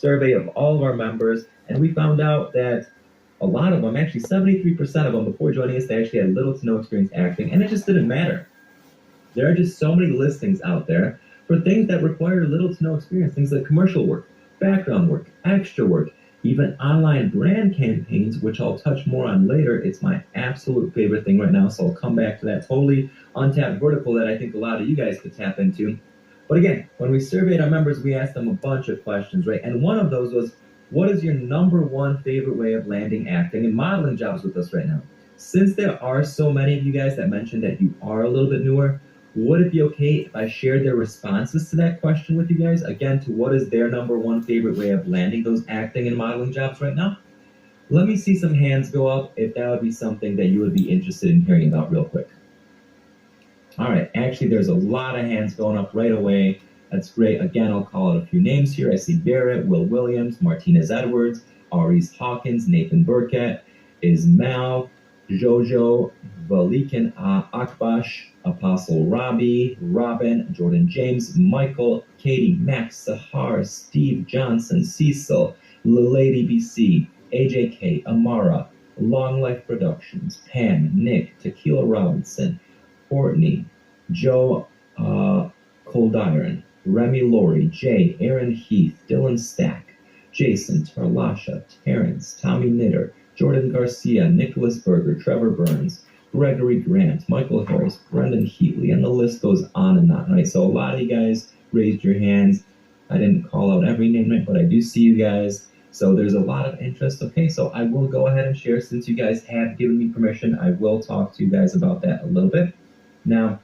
survey of all of our members, and we found out that a lot of them, actually 73% of them before joining us, they actually had little to no experience acting, and it just didn't matter. There are just so many listings out there for things that require little to no experience, things like commercial work, background work, extra work, even online brand campaigns, which I'll touch more on later. It's my absolute favorite thing right now, so I'll come back to that totally untapped vertical that I think a lot of you guys could tap into. But again, when we surveyed our members, we asked them a bunch of questions, right? And one of those was, what is your number one favorite way of landing acting and modeling jobs with us right now? Since there are so many of you guys that mentioned that you are a little bit newer, would it be okay if I shared their responses to that question with you guys? Again, to what is their number one favorite way of landing those acting and modeling jobs right now? Let me see some hands go up if that would be something that you would be interested in hearing about real quick. All right, actually, there's a lot of hands going up right away. That's great. Again, I'll call out a few names here. I see Barrett, Will Williams, Martinez Edwards, Aries Hawkins, Nathan Burkett, Ismail, Jojo, Valikan Akbash, Apostle Robbie, Robin, Jordan James, Michael, Katie, Max, Sahar, Steve Johnson, Cecil, Lady BC, AJK, Amara, Long Life Productions, Pam, Nick, Tequila Robinson, Courtney, Joe Coldiron, Remy Laurie, Jay, Aaron Heath, Dylan Stack, Jason, Tarlasha, Terrence, Tommy Knitter, Jordan Garcia, Nicholas Berger, Trevor Burns, Gregory Grant, Michael Harris, Brendan Heatley, and the list goes on and on, right? So a lot of you guys raised your hands. I didn't call out every name, right, but I do see you guys. So there's a lot of interest. Okay, so I will go ahead and share, since you guys have given me permission, I will talk to you guys about that a little bit. Now,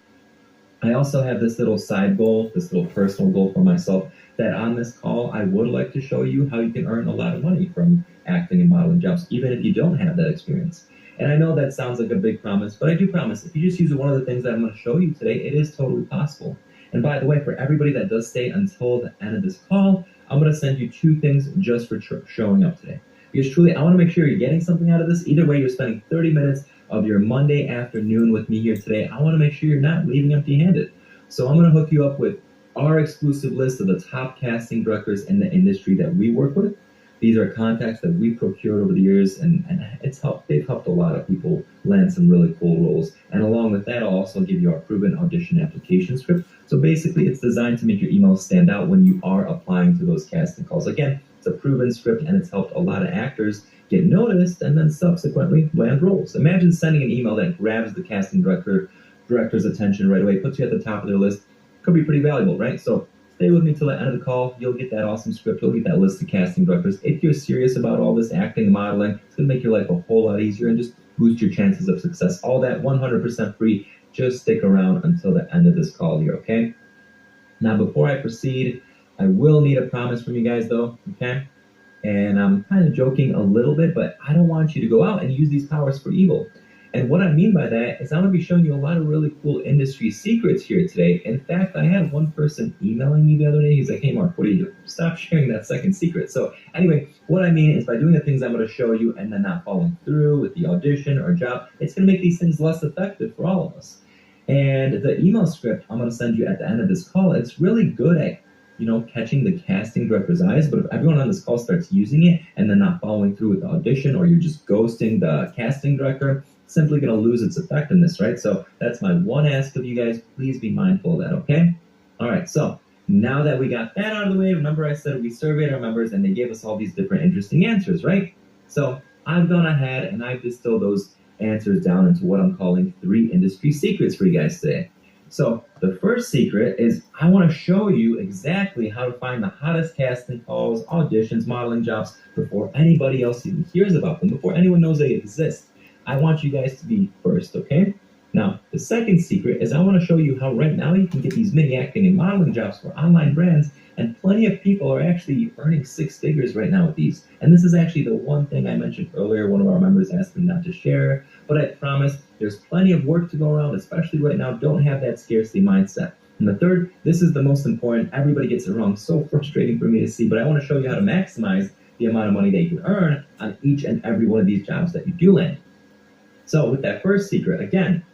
I also have this little side goal, this little personal goal for myself, that on this call, I would like to show you how you can earn a lot of money from acting and modeling jobs, even if you don't have that experience. And I know that sounds like a big promise, but I do promise, if you just use one of the things that I'm going to show you today, it is totally possible. And by the way, for everybody that does stay until the end of this call, I'm going to send you 2 things just for showing up today. Because truly, I want to make sure you're getting something out of this. Either way, you're spending 30 minutes of your Monday afternoon with me here today. I want to make sure you're not leaving empty-handed. So I'm going to hook you up with our exclusive list of the top casting directors in the industry that we work with. These are contacts that we procured over the years, and they've helped a lot of people land some really cool roles. And along with that, I'll also give you our proven audition application script. So basically, it's designed to make your emails stand out when you are applying to those casting calls. Again, it's a proven script, and it's helped a lot of actors get noticed and then subsequently land roles. Imagine sending an email that grabs the casting director's attention right away, puts you at the top of their list. Could be pretty valuable, right? So stay with me till the end of the call. You'll get that awesome script. You'll get that list of casting directors. If you're serious about all this acting and modeling, it's going to make your life a whole lot easier and just boost your chances of success. All that 100% free. Just stick around until the end of this call here, okay? Now, before I proceed, I will need a promise from you guys, though, okay? And I'm kind of joking a little bit, but I don't want you to go out and use these powers for evil. And what I mean by that is I'm going to be showing you a lot of really cool industry secrets here today. In fact, I had one person emailing me the other day. He's like, hey, Mark, what are you doing? Stop sharing that second secret. So anyway, what I mean is by doing the things I'm going to show you and then not following through with the audition or job, it's going to make these things less effective for all of us. And the email script I'm going to send you at the end of this call, it's really good at catching the casting director's eyes. But if everyone on this call starts using it and then not following through with the audition, or you're just ghosting the casting director, it's simply going to lose its effectiveness, right? So that's my one ask of you guys. Please be mindful of that, okay? All right, so now that we got that out of the way, remember I said we surveyed our members and they gave us all these different interesting answers, right? So I've gone ahead and I've distilled those answers down into what I'm calling 3 industry secrets for you guys today. So the first secret is I want to show you exactly how to find the hottest casting calls, auditions, modeling jobs before anybody else even hears about them, before anyone knows they exist. I want you guys to be first, okay? Now, the second secret is I want to show you how right now you can get these mini acting and modeling jobs for online brands, and plenty of people are actually earning 6 figures right now with these. And this is actually the one thing I mentioned earlier. One of our members asked me not to share, but I promise there's plenty of work to go around, especially right now. Don't have that scarcity mindset. And the third, this is the most important. Everybody gets it wrong. So frustrating for me to see, but I want to show you how to maximize the amount of money that you can earn on each and every one of these jobs that you do land. So with that first secret, again,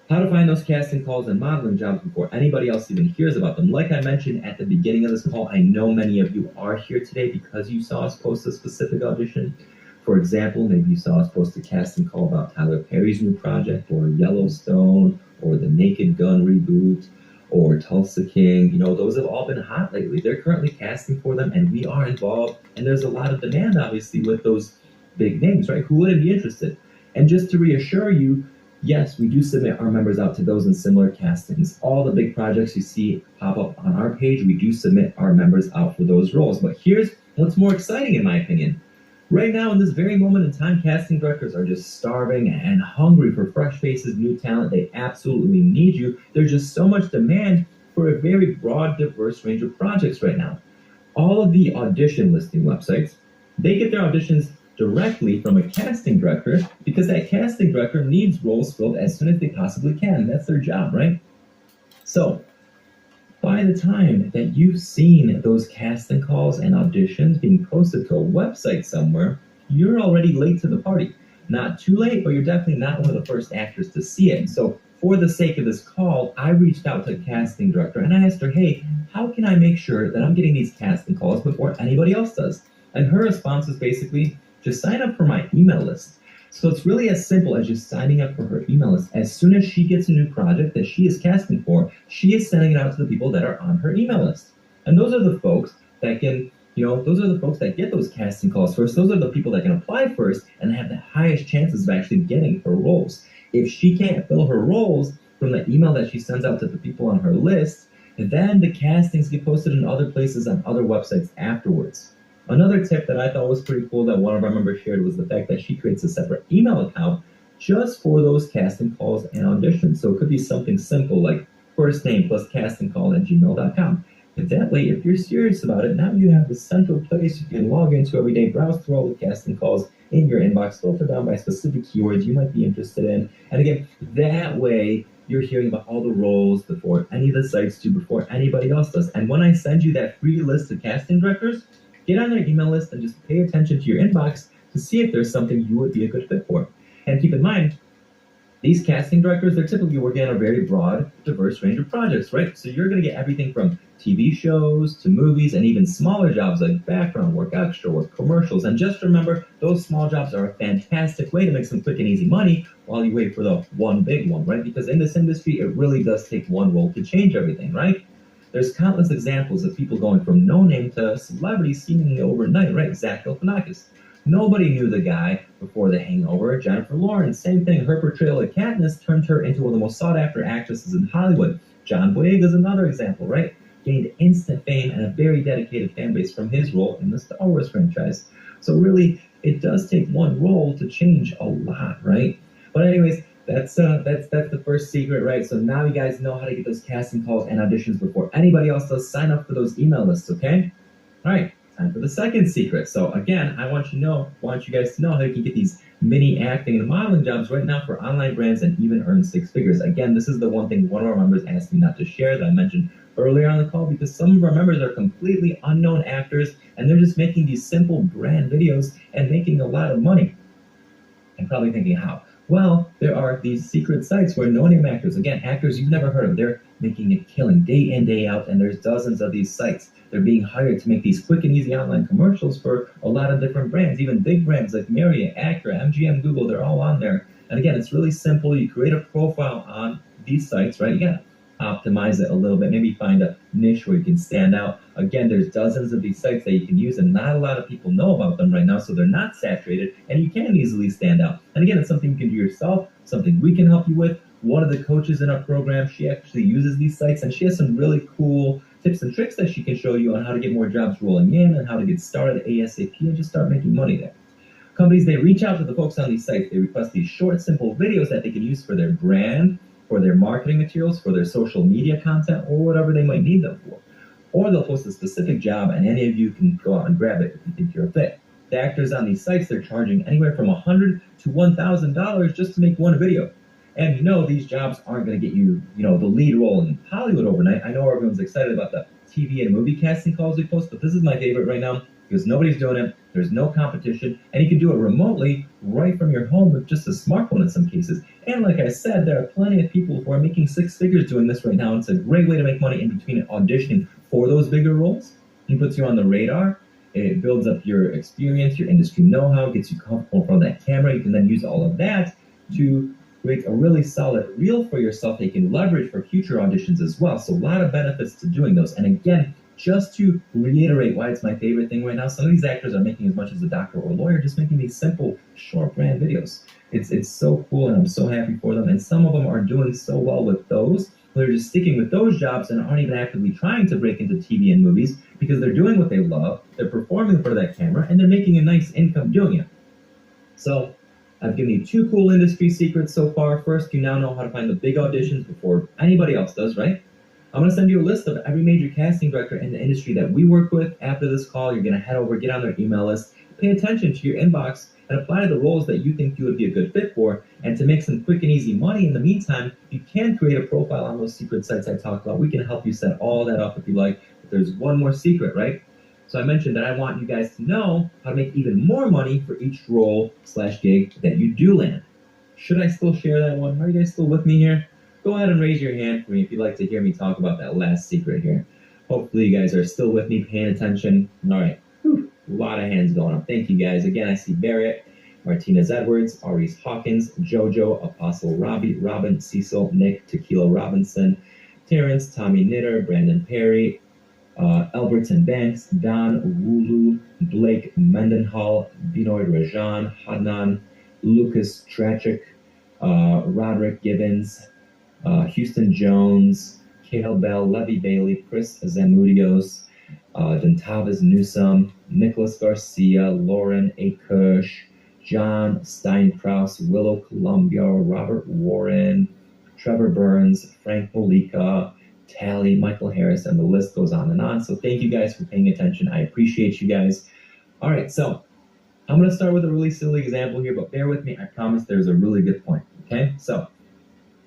How to find those casting calls and modeling jobs before anybody else even hears about them. Like I mentioned at the beginning of this call, I know many of you are here today because you saw us post a specific audition. For example, maybe you saw us post a casting call about Tyler Perry's new project, or Yellowstone, or the Naked Gun reboot, or Tulsa King. You know, those have all been hot lately. They're currently casting for them, and we are involved. And there's a lot of demand, obviously, with those big names, right? Who wouldn't be interested? And just to reassure you, yes, we do submit our members out to those in similar castings. All the big projects you see pop up on our page, we do submit our members out for those roles. But here's what's more exciting, in my opinion. Right now, in this very moment in time, casting directors are just starving and hungry for fresh faces, new talent. They absolutely need you. There's just so much demand for a very broad, diverse range of projects right now. All of the audition listing websites, they get their auditions directly from a casting director because that casting director needs roles filled as soon as they possibly can. That's their job, right? So by the time that you've seen those casting calls and auditions being posted to a website somewhere, you're already late to the party. Not too late, but you're definitely not one of the first actors to see it. So for the sake of this call, I reached out to the casting director and I asked her, hey, how can I make sure that I'm getting these casting calls before anybody else does? And her response was basically, just sign up for my email list. So it's really as simple as just signing up for her email list. As soon as she gets a new project that she is casting for, she is sending it out to the people that are on her email list. And those are the folks that can, those are the folks that get those casting calls first. Those are the people that can apply first and have the highest chances of actually getting her roles. If she can't fill her roles from the email that she sends out to the people on her list, then the castings get posted in other places on other websites afterwards. Another tip that I thought was pretty cool that one of our members shared was the fact that she creates a separate email account just for those casting calls and auditions. So it could be something simple like first name plus casting call at gmail.com. And that way, if you're serious about it, now you have the central place you can log into every day, browse through all the casting calls in your inbox, filter down by specific keywords you might be interested in. And again, that way, you're hearing about all the roles before any of the sites do, before anybody else does. And when I send you that free list of casting directors, get on their email list and just pay attention to your inbox to see if there's something you would be a good fit for. And keep in mind, these casting directors, they're typically working on a very broad, diverse range of projects, right? So you're going to get everything from TV shows to movies and even smaller jobs like background work, extra work, commercials. And just remember, those small jobs are a fantastic way to make some quick and easy money while you wait for the one big one, right? Because in this industry, it really does take one role to change everything, right? There's countless examples of people going from no name to celebrity seemingly overnight, right? Zach Galifianakis. Nobody knew the guy before The Hangover. Jennifer Lawrence, same thing. Her portrayal of Katniss turned her into one of the most sought-after actresses in Hollywood. John Boyega is another example, right? Gained instant fame and a very dedicated fan base from his role in the Star Wars franchise. So really, it does take one role to change a lot, right? But anyways, that's the first secret, right? So now you guys know how to get those casting calls and auditions before anybody else does. Sign up for those email lists, okay? All right, time for the second secret. So again, I want you guys to know how you can get these mini acting and modeling jobs right now for online brands and even earn six figures. Again, this is the one thing one of our members asked me not to share that I mentioned earlier on the call, because some of our members are completely unknown actors and they're just making these simple brand videos and making a lot of money. And probably thinking, how? Well, there are these secret sites where no-name actors, again, actors you've never heard of, they're making a killing day in, day out, and there's dozens of these sites. They're being hired to make these quick and easy online commercials for a lot of different brands, even big brands like Marriott, Acura, MGM, Google, they're all on there. And again, it's really simple. You create a profile on these sites, right? You gotta optimize it a little bit, maybe find a niche where you can stand out. Again, there's dozens of these sites that you can use and not a lot of people know about them right now, so they're not saturated and you can easily stand out. And again, it's something you can do yourself, something we can help you with. One of the coaches in our program, she actually uses these sites and she has some really cool tips and tricks that she can show you on how to get more jobs rolling in and how to get started ASAP and just start making money there. Companies, they reach out to the folks on these sites. They request these short, simple videos that they can use for their brand, for their marketing materials, for their social media content, or whatever they might need them for. Or they'll post a specific job and any of you can go out and grab it if you think you're a fit. The actors on these sites, they're charging anywhere from $100 to $1,000 just to make one video. And these jobs aren't going to get you, the lead role in Hollywood overnight. I know everyone's excited about the TV and movie casting calls we post, but this is my favorite right now. because nobody's doing it. There's no competition, and you can do it remotely right from your home with just a smartphone in some cases. And like I said, there are plenty of people who are making six figures doing this right now. It's a great way to make money in between auditioning for those bigger roles. It puts you on the radar. It builds up your experience, your industry know-how, gets you comfortable in front of that camera. You can then use all of that to create a really solid reel for yourself that you can leverage for future auditions as well. So a lot of benefits to doing those. And again, just to reiterate why it's my favorite thing right now, some of these actors are making as much as a doctor or a lawyer just making these simple, short brand videos. It's so cool, and I'm so happy for them. And some of them are doing so well with those. They're just sticking with those jobs and aren't even actively trying to break into TV and movies because they're doing what they love, they're performing for that camera, and they're making a nice income doing it. So I've given you two cool industry secrets so far. First, you now know how to find the big auditions before anybody else does, right? I'm going to send you a list of every major casting director in the industry that we work with. After this call, you're going to head over, get on their email list, pay attention to your inbox, and apply to the roles that you think you would be a good fit for. And to make some quick and easy money in the meantime, you can create a profile on those secret sites I talked about. We can help you set all that up if you like. But there's one more secret, right? So I mentioned that I want you guys to know how to make even more money for each role/gig that you do land. Should I still share that one? Are you guys still with me here? Go ahead and raise your hand for me if you'd like to hear me talk about that last secret here. Hopefully you guys are still with me, paying attention. All right. Whew. A lot of hands going up. Thank you guys. Again, I see Barrett, Martinez Edwards, Aries Hawkins, Jojo, Apostle Robbie, Robin, Cecil, Nick, Tequila Robinson, Terrence, Tommy Knitter, Brandon Perry, Alberton Banks, Don Wulu, Blake Mendenhall, Binoy Rajan, Hadnan, Lucas Trachik, Roderick Gibbons, Houston Jones, Cale Bell, Levy Bailey, Chris Zamudios, Dentavas Newsom, Nicholas Garcia, Lauren A. Kush, John Steinkraus, Willow Columbia, Robert Warren, Trevor Burns, Frank Molika, Tally, Michael Harris, and the list goes on and on. So thank you guys for paying attention. I appreciate you guys. All right, so I'm going to start with a really silly example here, but bear with me. I promise there's a really good point, okay? So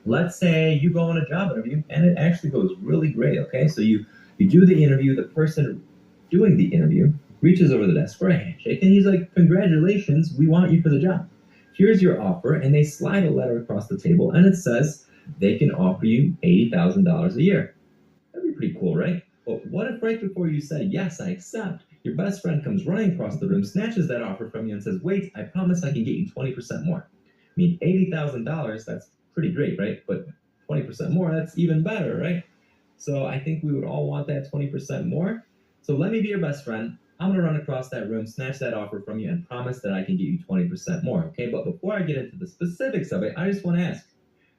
let's say you go on a job interview, and it actually goes really great, okay? So you do the interview. The person doing the interview reaches over the desk for a handshake, and he's like, congratulations, we want you for the job. Here's your offer, and they slide a letter across the table, and it says they can offer you $80,000 a year. That'd be pretty cool, right? But what if right before you say, yes, I accept, your best friend comes running across the room, snatches that offer from you, and says, wait, I promise I can get you 20% more. I mean, $80,000, that's pretty great, right? But 20% more, that's even better, right? So I think we would all want that 20% more. So let me be your best friend. I'm going to run across that room, snatch that offer from you, and promise that I can get you 20% more, okay? But before I get into the specifics of it, I just want to ask,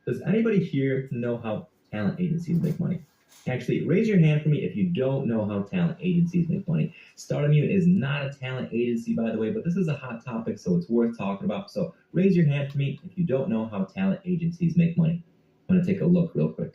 does anybody here know how talent agencies make money? Actually, raise your hand for me if you don't know how talent agencies make money. stardomU is not a talent agency, by the way, but this is a hot topic, so it's worth talking about. So raise your hand for me if you don't know how talent agencies make money. I'm going to take a look real quick.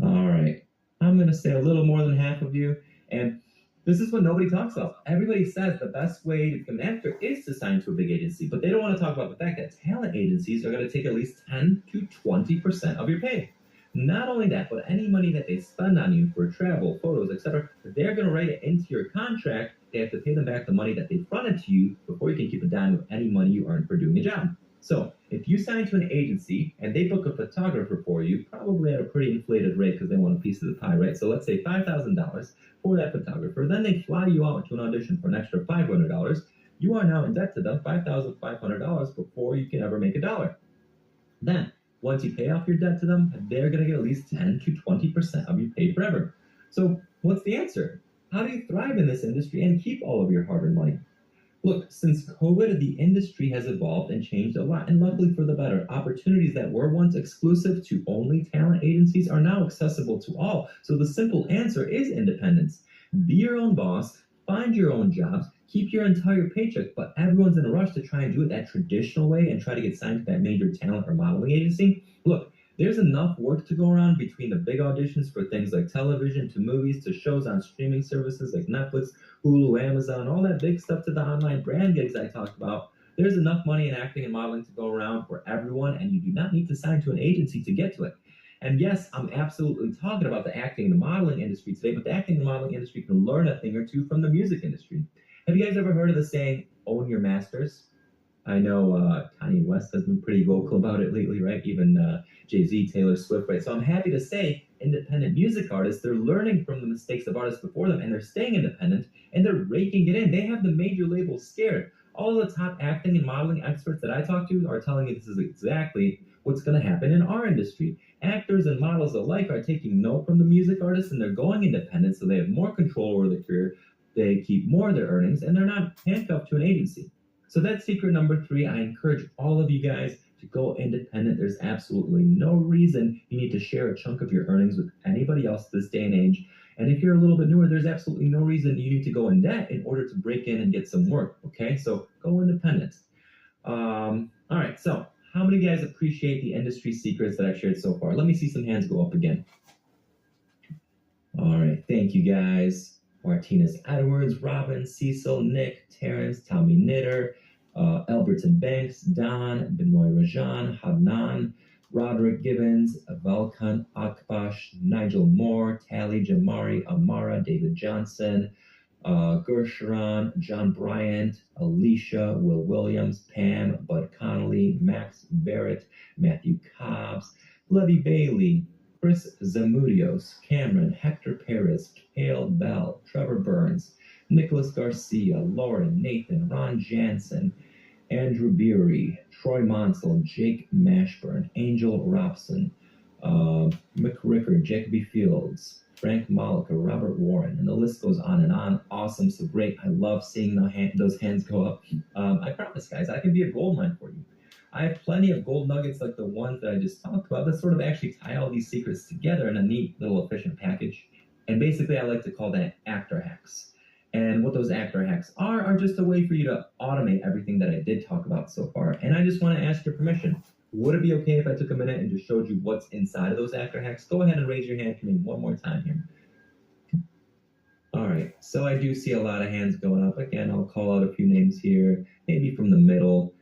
All right. I'm going to say a little more than half of you. And this is what nobody talks about. Everybody says the best way to become an actor is to sign to a big agency, but they don't want to talk about the fact that talent agencies are going to take at least 10 to 20% of your pay. Not only that, but any money that they spend on you for travel, photos, etc., they're going to write it into your contract. They have to pay them back the money that they fronted to you before you can keep a dime of any money you earned for doing a job. So if you sign to an agency and they book a photographer for you, probably at a pretty inflated rate because they want a piece of the pie, right? So let's say $5,000 for that photographer. Then they fly you out to an audition for an extra $500. You are now in debt to them $5,500 before you can ever make a dollar. Then, once you pay off your debt to them, they're going to get at least 10 to 20% of your pay forever. So what's the answer? How do you thrive in this industry and keep all of your hard-earned money? Look, since COVID, the industry has evolved and changed a lot, and luckily for the better. Opportunities that were once exclusive to only talent agencies are now accessible to all. So the simple answer is independence. Be your own boss, find your own jobs, keep your entire paycheck, but everyone's in a rush to try and do it that traditional way and try to get signed to that major talent or modeling agency. Look, there's enough work to go around between the big auditions for things like television to movies to shows on streaming services like Netflix, Hulu, Amazon, all that big stuff to the online brand gigs I talked about. There's enough money in acting and modeling to go around for everyone, and you do not need to sign to an agency to get to it. And yes, I'm absolutely talking about the acting and the modeling industry today, but the acting and the modeling industry can learn a thing or two from the music industry. Have you guys ever heard of the saying, own your masters? I know Kanye West has been pretty vocal about it lately, right? Even Jay-Z, Taylor Swift, right? So I'm happy to say independent music artists, they're learning from the mistakes of artists before them and they're staying independent and they're raking it in. They have the major labels scared. All the top acting and modeling experts that I talk to are telling me this is exactly what's going to happen in our industry. Actors and models alike are taking note from the music artists and they're going independent so they have more control over their career. They keep more of their earnings and they're not handcuffed to an agency. So that's secret number 3. I encourage all of you guys to go independent. There's absolutely no reason you need to share a chunk of your earnings with anybody else this day and age. And if you're a little bit newer, there's absolutely no reason you need to go in debt in order to break in and get some work. Okay, so go independent. All right, so how many guys appreciate the industry secrets that I've shared so far? Let me see some hands go up again. All right, thank you guys. Martinez Edwards, Robin, Cecil, Nick, Terrence, Tommy Knitter, Alberton Banks, Don, Benoit Rajan, Hadnan, Roderick Gibbons, Valkan Akbash, Nigel Moore, Tally Jamari, Amara, David Johnson, Gersharon, John Bryant, Alicia, Will Williams, Pam, Bud Connolly, Max Barrett, Matthew Cobbs, Levy Bailey, Chris Zamudios, Cameron, Hector Perez, Cale Bell, Trevor Burns, Nicholas Garcia, Lauren, Nathan, Ron Jansen, Andrew Beery, Troy Monsell, Jake Mashburn, Angel Robson, Mick Rickard, Jacoby Fields, Frank Malika, Robert Warren, and the list goes on and on. Awesome, so great. I love seeing those hands go up. I promise, guys, I can be a gold mine for you. I have plenty of gold nuggets like the ones that I just talked about that sort of actually tie all these secrets together in a neat little efficient package. And basically, I like to call that actor hacks. And what those actor hacks are just a way for you to automate everything that I did talk about so far. And I just want to ask your permission. Would it be okay if I took a minute and just showed you what's inside of those actor hacks? Go ahead and raise your hand for me one more time here. All right, so I do see a lot of hands going up. Again, I'll call out a few names here, maybe from the middle.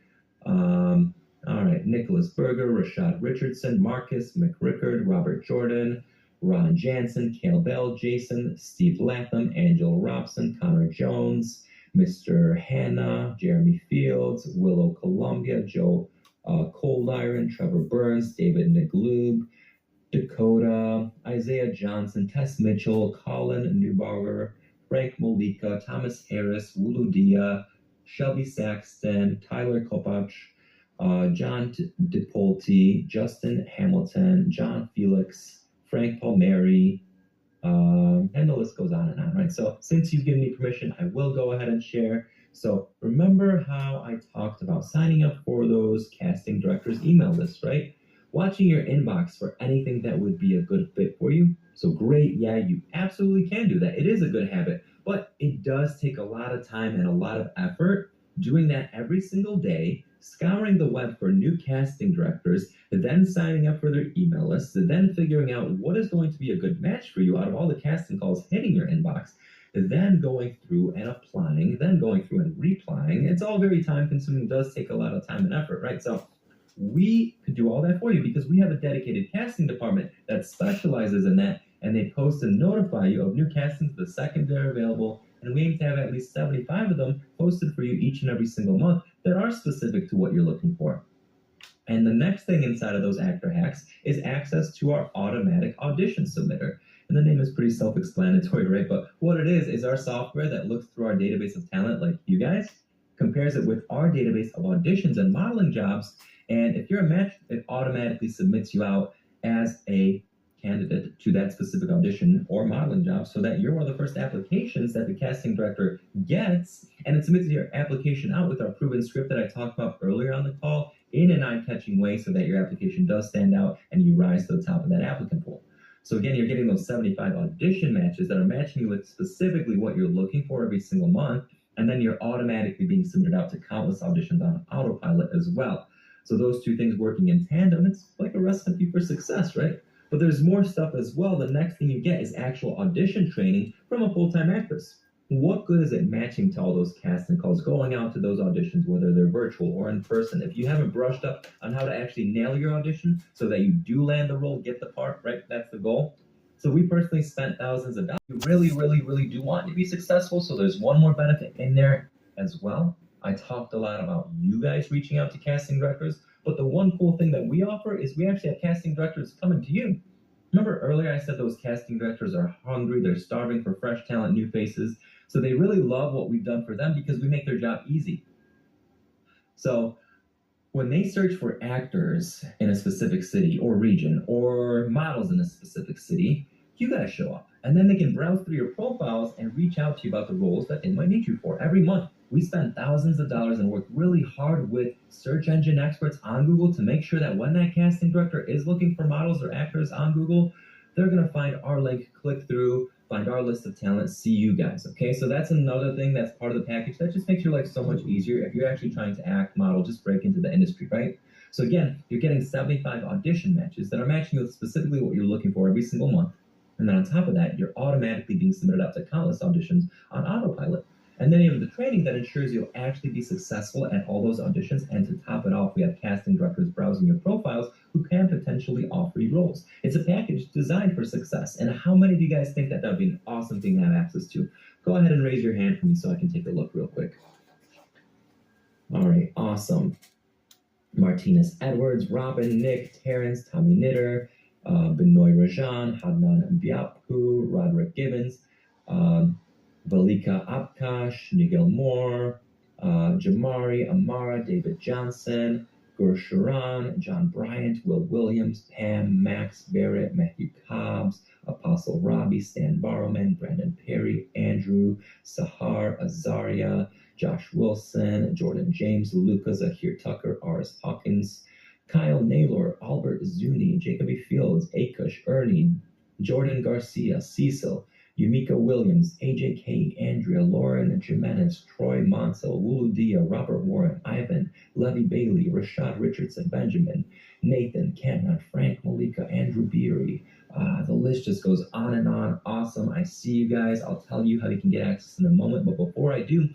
All right, Nicholas Berger, Rashad Richardson, Marcus McRickard, Robert Jordan, Ron Jansen, Cale Bell, Jason, Steve Latham, Angel Robson, Connor Jones, Mr. Hanna, Jeremy Fields, Willow Columbia, Joe Cold Iron, Trevor Burns, David Niglube, Dakota, Isaiah Johnson, Tess Mitchell, Colin Newbarger, Frank Molika, Thomas Harris, Wuludia, Shelby Saxton, Tyler Kopach, John DePolti, Justin Hamilton, John Felix, Frank Palmieri, and the list goes on and on, right? So since you've given me permission, I will go ahead and share. So remember how I talked about signing up for those casting directors email lists, right? Watching your inbox for anything that would be a good fit for you. So great, yeah, you absolutely can do that. It is a good habit, but it does take a lot of time and a lot of effort doing that every single day, scouring the web for new casting directors, then signing up for their email lists, and then figuring out what is going to be a good match for you out of all the casting calls hitting your inbox, then going through and applying, then going through and replying. It's all very time consuming, does take a lot of time and effort, right? So we could do all that for you because we have a dedicated casting department that specializes in that, and they post and notify you of new castings the second they're available. And we aim to have at least 75 of them posted for you each and every single month that are specific to what you're looking for. And the next thing inside of those actor hacks is access to our automatic audition submitter. And the name is pretty self-explanatory, right? But what it is our software that looks through our database of talent like you guys, compares it with our database of auditions and modeling jobs. And if you're a match, it automatically submits you out as a candidate to that specific audition or modeling job so that you're one of the first applications that the casting director gets, and it submits your application out with our proven script that I talked about earlier on the call in an eye-catching way so that your application does stand out and you rise to the top of that applicant pool. So again, you're getting those 75 audition matches that are matching you with specifically what you're looking for every single month, and then you're automatically being submitted out to countless auditions on autopilot as well. So those two things working in tandem, it's like a recipe for success, right? But there's more stuff as well. The next thing you get is actual audition training from a full-time actress. what good is it matching to all those casting calls, going out to those auditions, whether they're virtual or in person, if you haven't brushed up on how to actually nail your audition so that you do land the role, get the part, right? That's the goal. So we personally spent thousands of dollars. You really, really, really do want to be successful. So there's one more benefit in there as well. I talked a lot about you guys reaching out to casting directors, but the one cool thing that we offer is we actually have casting directors coming to you. Remember earlier I said those casting directors are hungry, they're starving for fresh talent, new faces. So they really love what we've done for them because we make their job easy. So when they search for actors in a specific city or region or models in a specific city, you guys show up. And then they can browse through your profiles and reach out to you about the roles that they might need you for. Every month, we spend thousands of dollars and work really hard with search engine experts on Google to make sure that when that casting director is looking for models or actors on Google, they're going to find our link, click through, find our list of talent, see you guys. Okay, so that's another thing that's part of the package that just makes your life so much easier if you're actually trying to act, model, just break into the industry, right? So again, you're getting 75 audition matches that are matching with specifically what you're looking for every single month. And then on top of that, you're automatically being submitted out to countless auditions on autopilot. And then you have the training that ensures you'll actually be successful at all those auditions. And to top it off, we have casting directors browsing your profiles who can potentially offer you roles. It's a package designed for success. And how many of you guys think that that would be an awesome thing to have access to? Go ahead and raise your hand for me so I can take a look real quick. All right, awesome. Martinez Edwards, Robin, Nick, Terrence, Tommy Knitter, Benoit Rajan, Hadnan Mbiapu, Roderick Gibbons, Valika Abkash, Nigel Moore, Jamari, Amara, David Johnson, Gursharan, John Bryant, Will Williams, Pam, Max Barrett, Matthew Cobbs, Apostle Robbie, Stan Barrowman, Brandon Perry, Andrew, Sahar, Azaria, Josh Wilson, Jordan James, Luca, Zahir Tucker, R.S. Hawkins, Kyle Naylor, Albert Zuni, Jacoby Fields, Akush, Ernie, Jordan Garcia, Cecil, Yumika Williams, AJK, Andrea, Lauren Jimenez, Troy Monsell, Wuludia, Robert Warren, Ivan, Levy Bailey, Rashad Richardson, Benjamin, Nathan, Kenna, Frank Malika, Andrew Beery. The list just goes on and on. Awesome. I see you guys. I'll tell you how you can get access in a moment. But before I do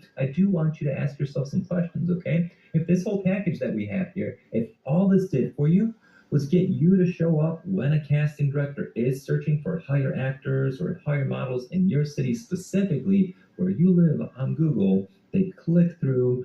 want you to ask yourself some questions, okay? If this whole package that we have here, if all this did for you was get you to show up when a casting director is searching for hire actors or hire models in your city specifically where you live on Google, they click through,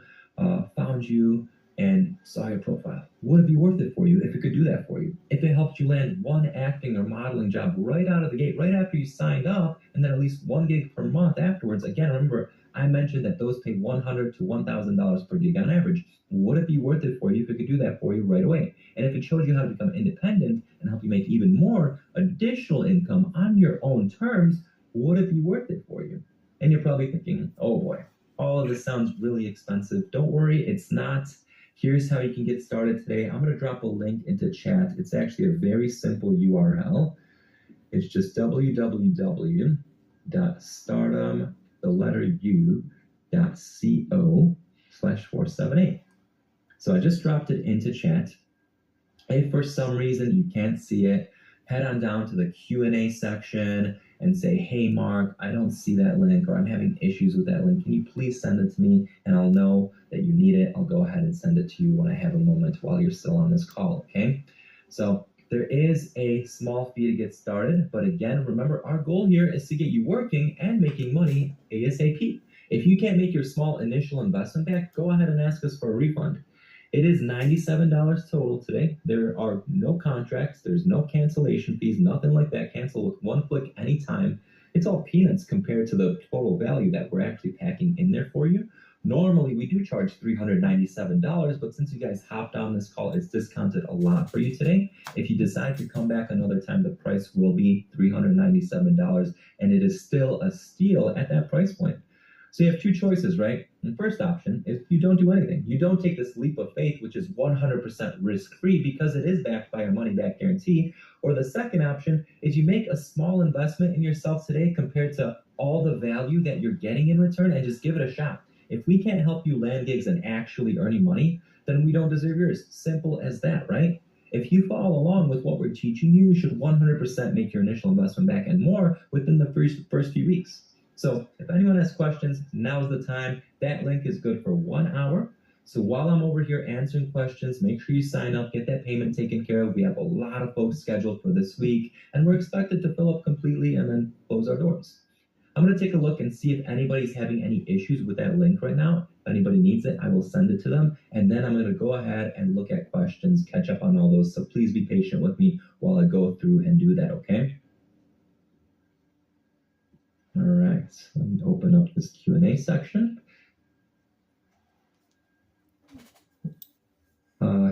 found you, and saw your profile. Would it be worth it for you if it could do that for you? If it helped you land one acting or modeling job right out of the gate, right after you signed up, and then at least one gig per month afterwards. Again, remember, I mentioned that those pay $100 to $1,000 per gig on average. Would it be worth it for you if it could do that for you right away? And if it shows you how to become independent and help you make even more additional income on your own terms, would it be worth it for you? And you're probably thinking, oh boy, all of this sounds really expensive. Don't worry, it's not. Here's how you can get started today. I'm going to drop a link into chat. It's actually a very simple URL. It's just www.stardomu.co/478. So I just dropped it into chat. If for some reason you can't see it, head on down to the Q&A section and say, hey, Mark, I don't see that link, or I'm having issues with that link. Can you please send it to me? And I'll know that you need it. I'll go ahead and send it to you when I have a moment while you're still on this call, okay? So there is a small fee to get started. But again, remember, our goal here is to get you working and making money ASAP. If you can't make your small initial investment back, go ahead and ask us for a refund. It is $97 total today. There are no contracts. There's no cancellation fees, nothing like that. Cancel with one click anytime. It's all peanuts compared to the total value that we're actually packing in there for you. Normally, we do charge $397, but since you guys hopped on this call, it's discounted a lot for you today. If you decide to come back another time, the price will be $397, and it is still a steal at that price point. So you have two choices, right? The first option is you don't do anything. You don't take this leap of faith, which is 100% risk-free because it is backed by a money-back guarantee. Or the second option is you make a small investment in yourself today compared to all the value that you're getting in return and just give it a shot. If we can't help you land gigs and actually earning money, then we don't deserve yours. Simple as that, right? If you follow along with what we're teaching you, you should 100% make your initial investment back and more within the first few weeks. So if anyone has questions, now's the time. That link is good for 1 hour. So while I'm over here answering questions, make sure you sign up, get that payment taken care of. We have a lot of folks scheduled for this week, and we're expected to fill up completely and then close our doors. I'm going to take a look and see if anybody's having any issues with that link right now. If anybody needs it, I will send it to them. And then I'm going to go ahead and look at questions, catch up on all those. So please be patient with me while I go through and do that, okay? All right, let me open up this Q&A section.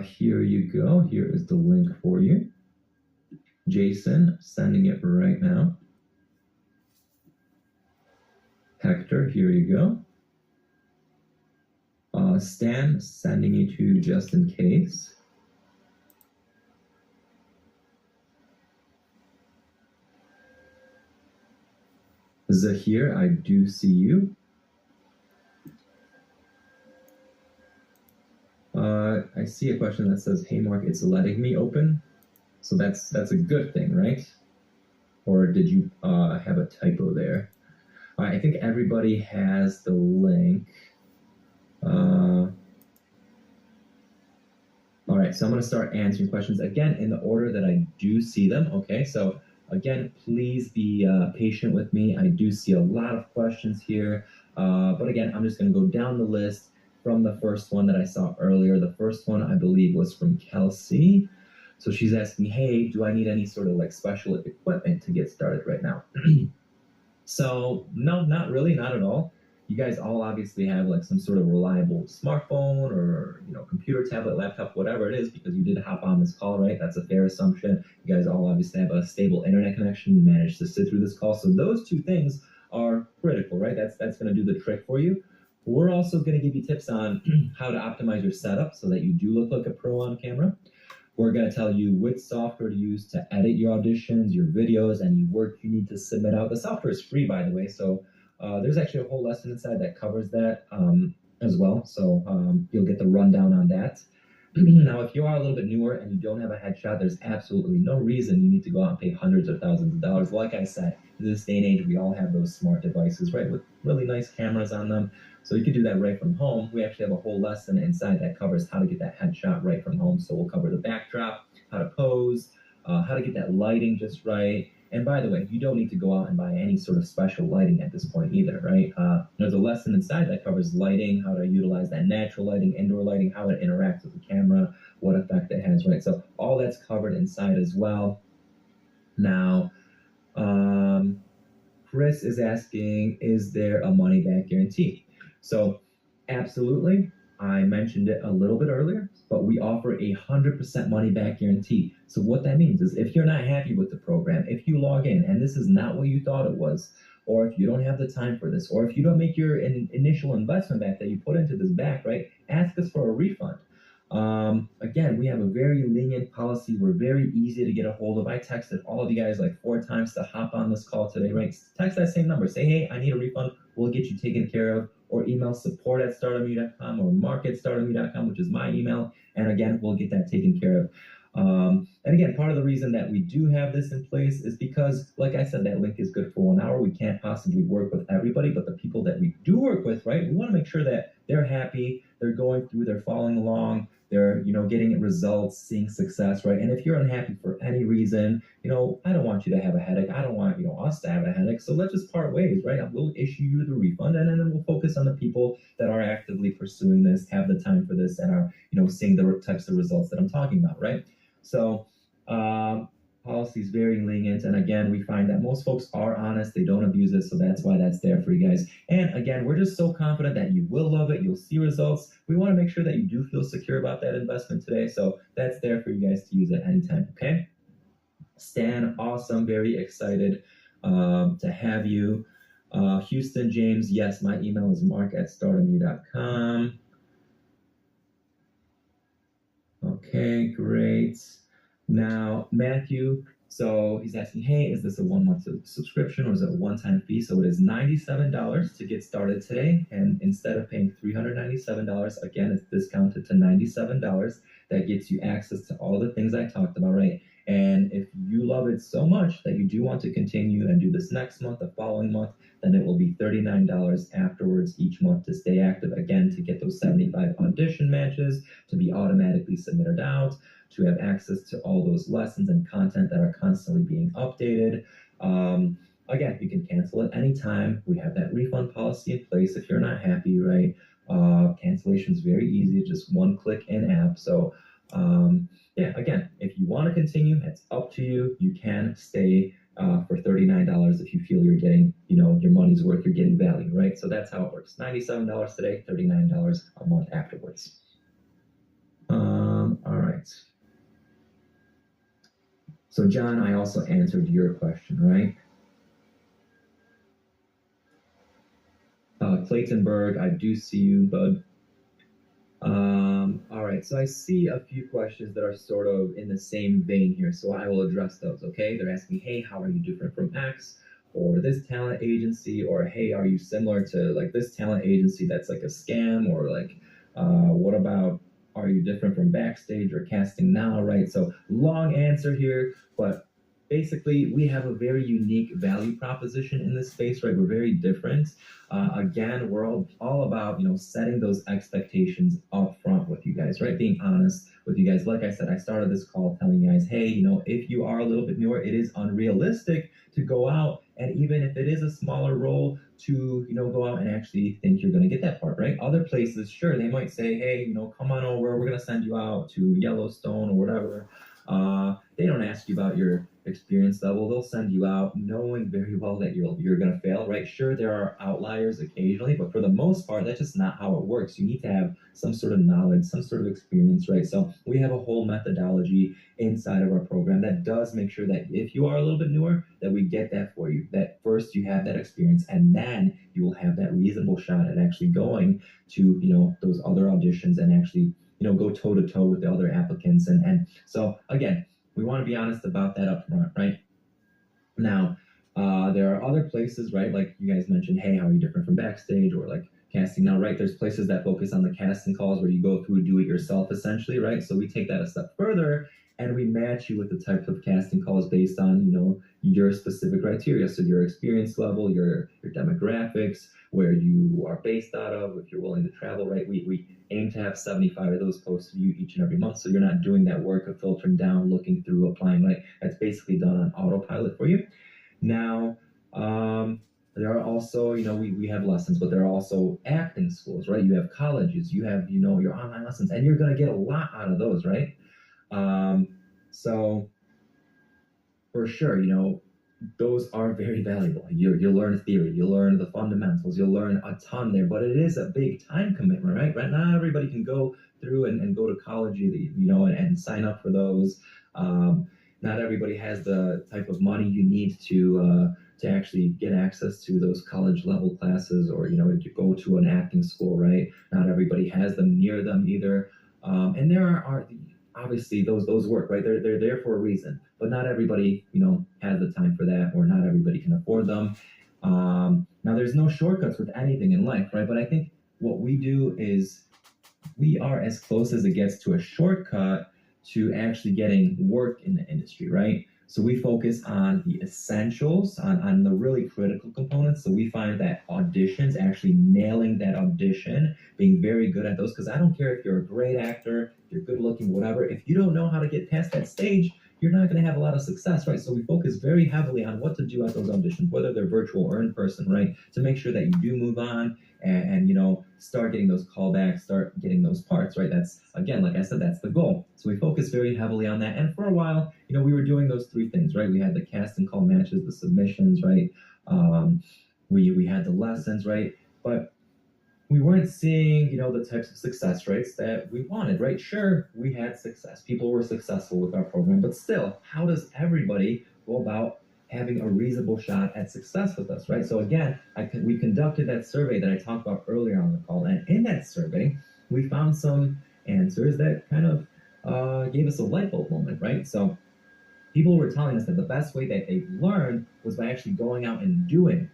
Here you go. Here is the link for you. Jason, sending it right now. Hector, here you go. Stan, sending you to just in case. Zahir, I do see you. I see a question that says, "Hey Mark, it's letting me open." So that's a good thing, right? Or did you have a typo there? I think everybody has the link. All right, so I'm going to start answering questions again in the order that I do see them. Okay, so again, please be patient with me. I do see a lot of questions here, but again, I'm just going to go down the list from the first one that I saw earlier. The first one I believe was from Kelsey. So she's asking, "Hey, do I need any sort of like special equipment to get started right now?" So no, not really, not at all. You guys all obviously have like some sort of reliable smartphone or computer, tablet, laptop, whatever it is, because you did hop on this call, right? That's a fair assumption. You guys all obviously have a stable internet connection. You managed to sit through this call, so those two things are critical, right? That's going to do the trick for you. We're also going to give you tips on how to optimize your setup so that you do look like a pro on camera. We're going to tell you which software to use to edit your auditions, your videos, any work you need to submit out. The software is free, by the way, so there's actually a whole lesson inside that covers that as well. So you'll get the rundown on that. Now, if you are a little bit newer and you don't have a headshot, there's absolutely no reason you need to go out and pay hundreds of thousands of dollars. Like I said, in this day and age, we all have those smart devices, right, with really nice cameras on them. So you can do that right from home. We actually have a whole lesson inside that covers how to get that headshot right from home. So we'll cover the backdrop, how to pose, how to get that lighting just right. And by the way, you don't need to go out and buy any sort of special lighting at this point either, right? There's a lesson inside that covers lighting, how to utilize that natural lighting, indoor lighting, how it interacts with the camera, what effect it has, right? So all that's covered inside as well. Now, Chris is asking, is there a money-back guarantee? So absolutely. I mentioned it a little bit earlier, but we offer a 100% money back guarantee. So what that means is if you're not happy with the program, if you log in and this is not what you thought it was, or if you don't have the time for this, or if you don't make your initial investment back that you put into this back, right, ask us for a refund. Again, we have a very lenient policy. We're very easy to get a hold of. I texted all of you guys like 4 times to hop on this call today, right? Text that same number. Say, "Hey, I need a refund." We'll get you taken care of. Or email support@stardomU.com or mark@stardomU.com, which is my email. And again, we'll get that taken care of. And again, part of the reason that we do have this in place is because, like I said, that link is good for 1 hour. We can't possibly work with everybody, but the people that we do work with, right, we want to make sure that they're happy, they're going through, they're following along, they're, getting results, seeing success, right? And if you're unhappy for any reason, I don't want you to have a headache. I don't want, us to have a headache. So let's just part ways, right? We'll issue you the refund, and then we'll focus on the people that are actively pursuing this, have the time for this, and are, seeing the types of results that I'm talking about, right? So policy is very lenient, and again, we find that most folks are honest, they don't abuse it, so that's why that's there for you guys. And again, we're just so confident that you will love it, you'll see results. We want to make sure that you do feel secure about that investment today, so that's there for you guys to use at any time, okay? Stan, awesome, very excited to have you. Houston James, yes, my email is mark@stardomU.com. Okay, great. Now, Matthew, so he's asking, hey, is this a 1-month subscription or is it a one-time fee? So it is $97 to get started today. And instead of paying $397, again, it's discounted to $97. That gets you access to all the things I talked about, right? And if you love it so much that you do want to continue and do this next month, the following month, then it will be $39 afterwards each month to stay active. Again, to get those 75 audition matches, to be automatically submitted out, to have access to all those lessons and content that are constantly being updated. Again, you can cancel at any time. We have that refund policy in place if you're not happy, right? Cancellation is very easy, just one click in app. So, yeah, again, if you want to continue, it's up to you. You can stay for $39 if you feel you're getting, your money's worth, you're getting value, right? So that's how it works. $97 today, $39 a month afterwards. All right. So John, I also answered your question, right? Claytonburg, I do see you, bud. All right, so I see a few questions that are sort of in the same vein here, so I will address those, okay? They're asking, hey, how are you different from X or this talent agency? Or, hey, are you similar to like this talent agency that's like a scam? Or like, what about, are you different from Backstage or Casting Now, right? So long answer here, but basically we have a very unique value proposition in this space, right? We're very different. Again, we're all about, setting those expectations up front with you guys, right? Being honest with you guys. Like I said, I started this call telling you guys, hey, if you are a little bit newer, it is unrealistic to go out, and even if it is a smaller role, to go out and actually think you're going to get that part, right? Other places, sure, they might say, hey, come on over, we're going to send you out to Yellowstone or whatever. They don't ask you about your experience level. They'll send you out knowing very well that you're going to fail, right? Sure, there are outliers occasionally, but for the most part, that's just not how it works. You need to have some sort of knowledge, some sort of experience, right? So we have a whole methodology inside of our program that does make sure that if you are a little bit newer, that we get that for you. That first you have that experience, and then you will have that reasonable shot at actually going to, those other auditions and actually, go toe to toe with the other applicants. And so again, we want to be honest about that up front, right? Now, there are other places, right? Like you guys mentioned, hey, how are you different from Backstage or like Casting Now, right? There's places that focus on the casting calls where you go through do it yourself essentially, right? So we take that a step further and we match you with the type of casting calls based on, your specific criteria. So your experience level, your demographics, where you are based out of, if you're willing to travel, right? We aim to have 75 of those posted to you each and every month. So you're not doing that work of filtering down, looking through, applying, right? That's basically done on autopilot for you. Now, there are also, we have lessons, but there are also acting schools, right? You have colleges, you have, your online lessons, and you're going to get a lot out of those, right? So for sure, those are very valuable. You'll learn theory, you'll learn the fundamentals, you'll learn a ton there, but it is a big time commitment, right? Not everybody can go through and go to college, and sign up for those. Not everybody has the type of money you need to actually get access to those college level classes, or to go to an acting school, right? Not everybody has them near them either. And there are obviously those work, right? They're there for a reason, but not everybody has the time for that, or not everybody can afford them. Now there's no shortcuts with anything in life, right? But I think what we do is we are as close as it gets to a shortcut to actually getting work in the industry, right? So we focus on the essentials, on the really critical components. So we find that auditions, actually nailing that audition, being very good at those, because I don't care if you're a great actor, if you're good looking, whatever, if you don't know how to get past that stage, you're not going to have a lot of success, right? So we focus very heavily on what to do at those auditions, whether they're virtual or in person, right? To make sure that you do move on and start getting those callbacks, start getting those parts, right? That's, again, like I said, that's the goal. So we focus very heavily on that. And for a while, we were doing those three things, right? We had the casting call matches, the submissions, right? We had the lessons, right? But we weren't seeing, the types of success rates that we wanted, right? Sure, we had success. People were successful with our program, but still, how does everybody go about having a reasonable shot at success with us, right? So again, we conducted that survey that I talked about earlier on the call, and in that survey, we found some answers that kind of gave us a light bulb moment, right? So people were telling us that the best way that they've learned was by actually going out and doing.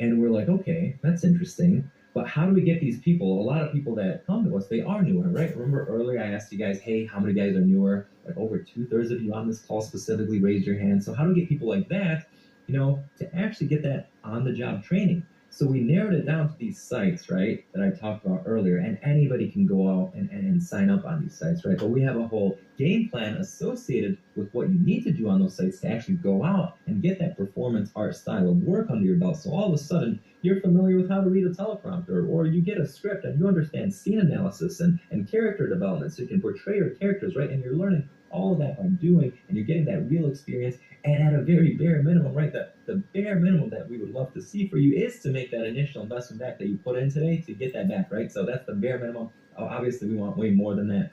And we're like, okay, that's interesting. But how do we get these people? A lot of people that come to us, they are newer, right? Remember earlier I asked you guys, hey, how many guys are newer? Like over 2/3 of you on this call specifically raised your hand. So how do we get people like that, to actually get that on the job training? So we narrowed it down to these sites, right, that I talked about earlier, and anybody can go out and sign up on these sites, right? But we have a whole game plan associated with what you need to do on those sites to actually go out and get that performance art style of work under your belt. So all of a sudden, you're familiar with how to read a teleprompter, or you get a script and you understand scene analysis and character development so you can portray your characters, right? And you're learning all of that by doing, and you're getting that real experience. And at a very bare minimum, right, the bare minimum that we would love to see for you is to make that initial investment back that you put in today to get that back, right? So that's the bare minimum. Obviously, we want way more than that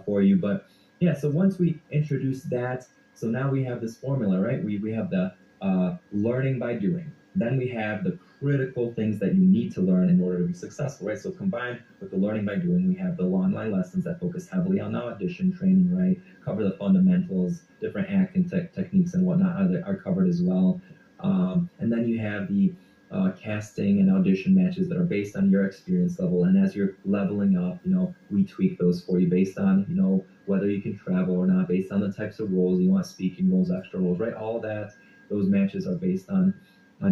for you. But yeah, so once we introduce that, so now we have this formula, right? We have the learning by doing. Then we have the critical things that you need to learn in order to be successful, right? So combined with the learning by doing, we have the online lessons that focus heavily on the audition training, right? Cover the fundamentals, different acting techniques and whatnot are covered as well. And then you have the casting and audition matches that are based on your experience level. And as you're leveling up, we tweak those for you based on, whether you can travel or not, based on the types of roles you want, speaking roles, extra roles, right? All that, those matches are based on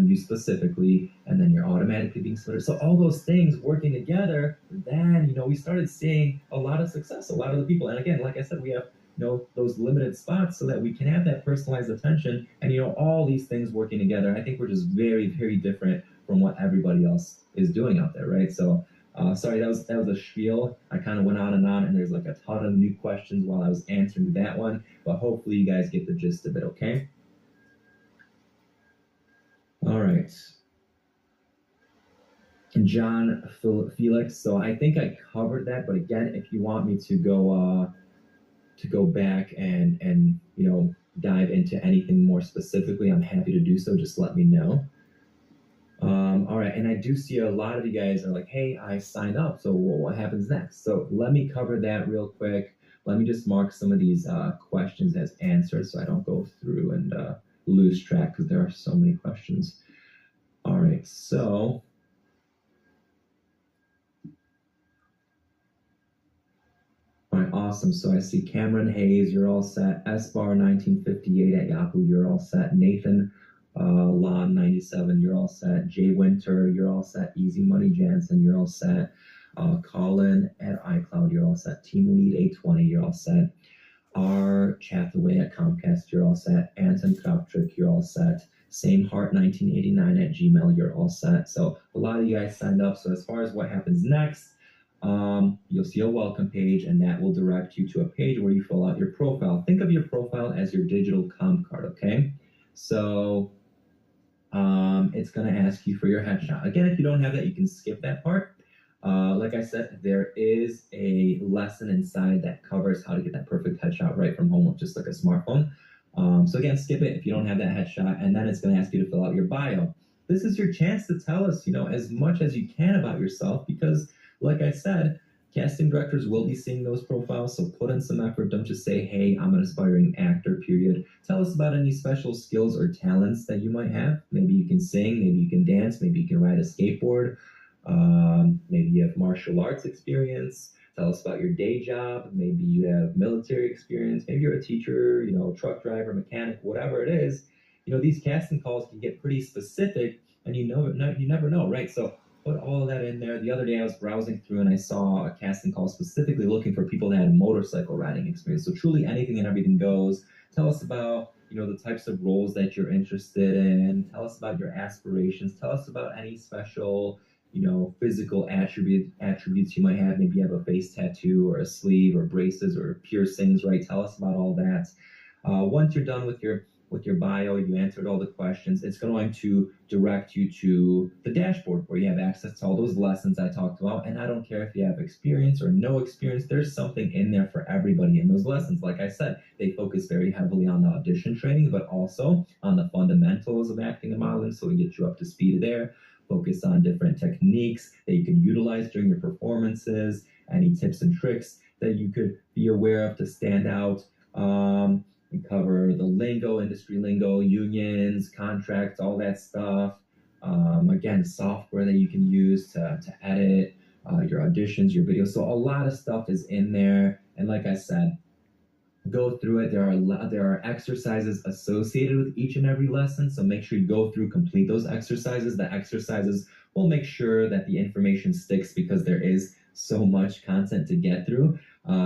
you specifically, and then you're automatically being submitted. So all those things working together, then, we started seeing a lot of success, a lot of the people. And again, like I said, we have, those limited spots so that we can have that personalized attention and, all these things working together. I think we're just very, very different from what everybody else is doing out there, right? So sorry, that was a spiel. I kind of went on, and there's like a ton of new questions while I was answering that one, but hopefully you guys get the gist of it, okay? All right. John Felix. So I think I covered that, but again, if you want me to go back and dive into anything more specifically, I'm happy to do so. Just let me know. All right, and I do see a lot of you guys are like, hey, I signed up, so what happens next? So let me cover that real quick. Let me just mark some of these questions as answered so I don't go through and lose track because there are so many questions. All right, so all right, awesome. So I see Cameron Hayes, you're all set. SBar1958 at Yahoo, you're all set. Nathan Lon97, you're all set. Jay Winter, you're all set. Easy Money Jansen, you're all set. Colin at iCloud, you're all set. Team Lead 820, you're all set. R Chathaway at Comcast, you're all set. Anton Koptrick, you're all set. SameHeart1989 at Gmail, you're all set. So a lot of you guys signed up. So as far as what happens next, you'll see a welcome page, and that will direct you to a page where you fill out your profile. Think of your profile as your digital comp card, okay? So it's going to ask you for your headshot. Again, if you don't have that, you can skip that part. Like I said, there is a lesson inside that covers how to get that perfect headshot right from home with just like a smartphone. So again, skip it if you don't have that headshot, and then it's going to ask you to fill out your bio. This is your chance to tell us, as much as you can about yourself, because like I said, casting directors will be seeing those profiles, so put in some effort. Don't just say, hey, I'm an aspiring actor, period. Tell us about any special skills or talents that you might have. Maybe you can sing, maybe you can dance, maybe you can ride a skateboard. Maybe you have martial arts experience. Tell us about your day job. Maybe you have military experience. Maybe you're a teacher, truck driver, mechanic, whatever it is. These casting calls can get pretty specific, and you never know, right? So put all of that in there. The other day I was browsing through and I saw a casting call specifically looking for people that had motorcycle riding experience. So truly anything and everything goes. Tell us about, the types of roles that you're interested in. Tell us about your aspirations. Tell us about any special, physical attributes you might have. Maybe you have a face tattoo or a sleeve or braces or piercings, right? Tell us about all that. Once you're done with your bio, you answered all the questions, it's going to direct you to the dashboard where you have access to all those lessons I talked about. And I don't care if you have experience or no experience, there's something in there for everybody in those lessons. Like I said, they focus very heavily on the audition training, but also on the fundamentals of acting and modeling, so we get you up to speed there. Focus on different techniques that you can utilize during your performances, any tips and tricks that you could be aware of to stand out. We cover the lingo, industry lingo, unions, contracts, all that stuff. Again, software that you can use to edit your auditions, your videos. So a lot of stuff is in there. And like I said, go through it. There are exercises associated with each and every lesson, so make sure you go through, complete those exercises. The exercises will make sure that the information sticks because there is so much content to get through.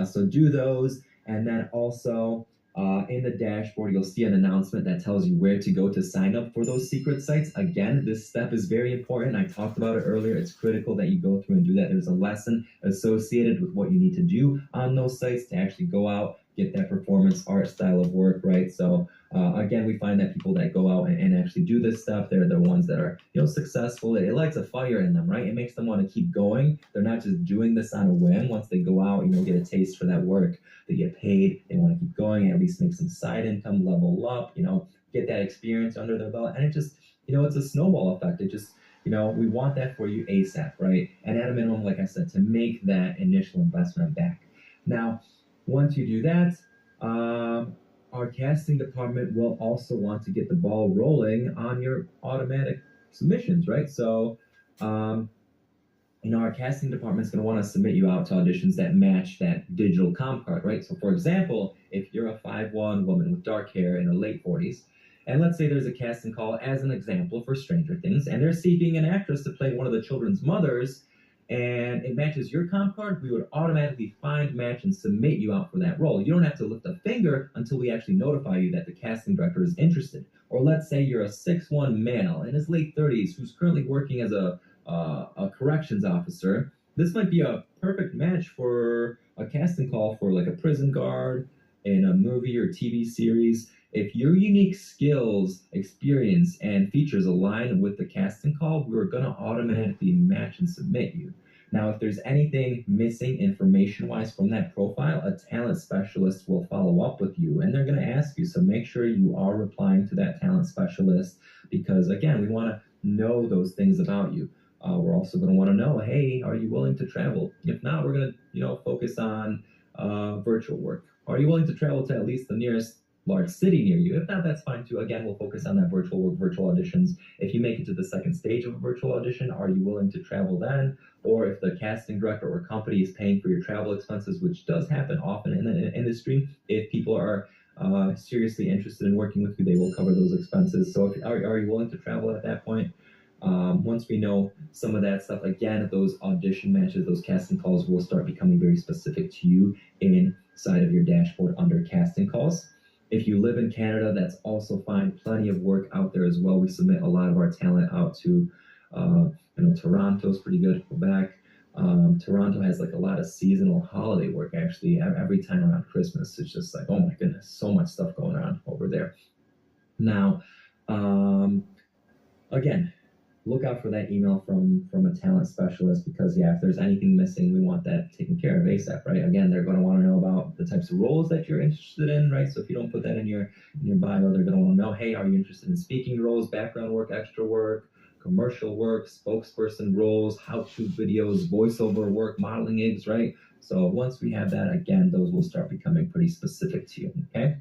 So do those, and then also in the dashboard, you'll see an announcement that tells you where to go to sign up for those secret sites. Again, this step is very important. I talked about it earlier. It's critical that you go through and do that. There's a lesson associated with what you need to do on those sites to actually go out, get that performance art style of work, right? So again, we find that people that go out and actually do this stuff, they're the ones that are, successful. It lights a fire in them, right? It makes them want to keep going. They're not just doing this on a whim. Once they go out, get a taste for that work, they get paid, they want to keep going, at least make some side income, level up, get that experience under their belt. And it just, it's a snowball effect. It just, we want that for you ASAP, right? And at a minimum, like I said, to make that initial investment back. Now, once you do that, our casting department will also want to get the ball rolling on your automatic submissions, right? So, our casting department is going to want to submit you out to auditions that match that digital comp card, right? So, for example, if you're a 5'1" woman with dark hair in her late 40s, and let's say there's a casting call as an example for Stranger Things, and they're seeking an actress to play one of the children's mothers, and it matches your comp card, we would automatically find, match, and submit you out for that role. You don't have to lift a finger until we actually notify you that the casting director is interested. Or let's say you're a 6'1" male in his late 30s who's currently working as a corrections officer. This might be a perfect match for a casting call for like a prison guard in a movie or TV series. If your unique skills, experience, and features align with the casting call, we're going to automatically match and submit you. Now, if there's anything missing information-wise from that profile, a talent specialist will follow up with you, and they're going to ask you. So make sure you are replying to that talent specialist because, again, we want to know those things about you. We're also going to want to know, hey, are you willing to travel? If not, we're going to, focus on virtual work. Are you willing to travel to at least the nearest large city near you? If not, that's fine too. Again, we'll focus on that virtual work, virtual auditions. If you make it to the second stage of a virtual audition, are you willing to travel then? Or if the casting director or company is paying for your travel expenses, which does happen often in the industry, if people are seriously interested in working with you, they will cover those expenses. So are you willing to travel at that point? Once we know some of that stuff, again, those audition matches, those casting calls will start becoming very specific to you inside of your dashboard under casting calls. If you live in Canada, that's also fine. Plenty of work out there as well. We submit a lot of our talent out to, Toronto's pretty good. Quebec. Toronto has like a lot of seasonal holiday work actually. Every time around Christmas, it's just like, oh my goodness, so much stuff going on over there. Now, again, look out for that email from a talent specialist because if there's anything missing, we want that taken care of ASAP, right? Again, they're going to want to know about the types of roles that you're interested in, right? So if you don't put that in your bio, they're going to want to know, hey, are you interested in speaking roles, background work, extra work, commercial work, spokesperson roles, how-to videos, voiceover work, modeling gigs, right? So once we have that, again, those will start becoming pretty specific to you, okay?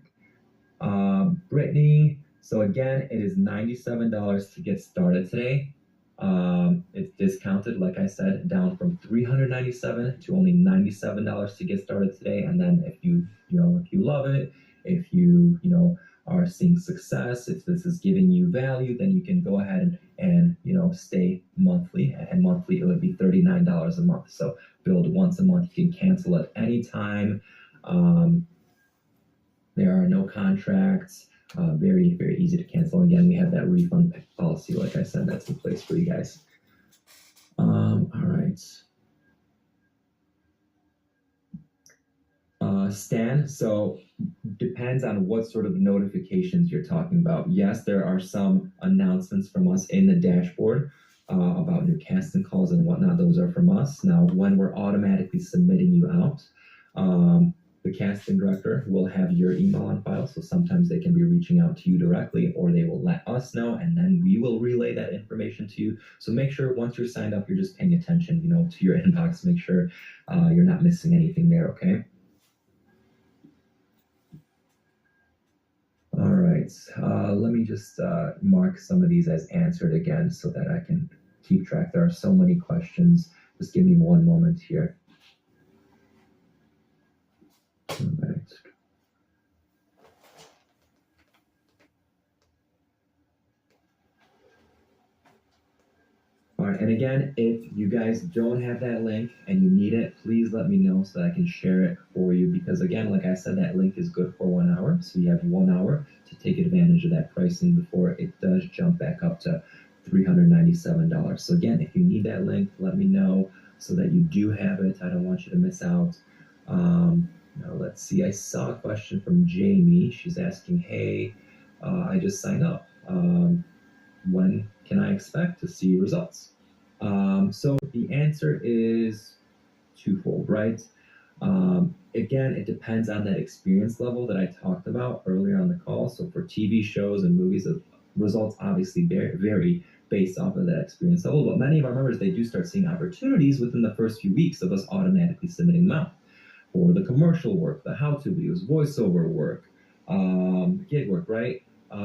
Brittany, so again, it is $97 to get started today. It's discounted, like I said, down from $397 to only $97 to get started today. And then if you love it, if you are seeing success, if this is giving you value, then you can go ahead and stay monthly. And monthly, it would be $39 a month. So build once a month. You can cancel at any time. There are no contracts. Very, very easy to cancel. Again, we have that refund policy, like I said, that's in place for you guys. All right. Stan, so depends on what sort of notifications you're talking about. Yes, there are some announcements from us in the dashboard about new casting calls and whatnot. Those are from us. Now, when we're automatically submitting you out, the casting director will have your email on file, so sometimes they can be reaching out to you directly, or they will let us know, and then we will relay that information to you. So make sure once you're signed up, you're just paying attention, to your inbox. Make sure you're not missing anything there, okay? All right. right. Let me just mark some of these as answered again so that I can keep track. There are so many questions. Just give me one moment here. All right. All right, and again, if you guys don't have that link and you need it, please let me know so that I can share it for you. Because again, like I said, that link is good for 1 hour. So you have 1 hour to take advantage of that pricing before it does jump back up to $397. So again, if you need that link, let me know so that you do have it. I don't want you to miss out. Now let's see. I saw a question from Jamie. She's asking, hey, I just signed up. When can I expect to see results? So the answer is twofold, right? Again, it depends on that experience level that I talked about earlier on the call. So for TV shows and movies, the results obviously vary based off of that experience level. But many of our members, they do start seeing opportunities within the first few weeks of us automatically submitting them out. For the commercial work, the how-to videos, voiceover work, gig work, right?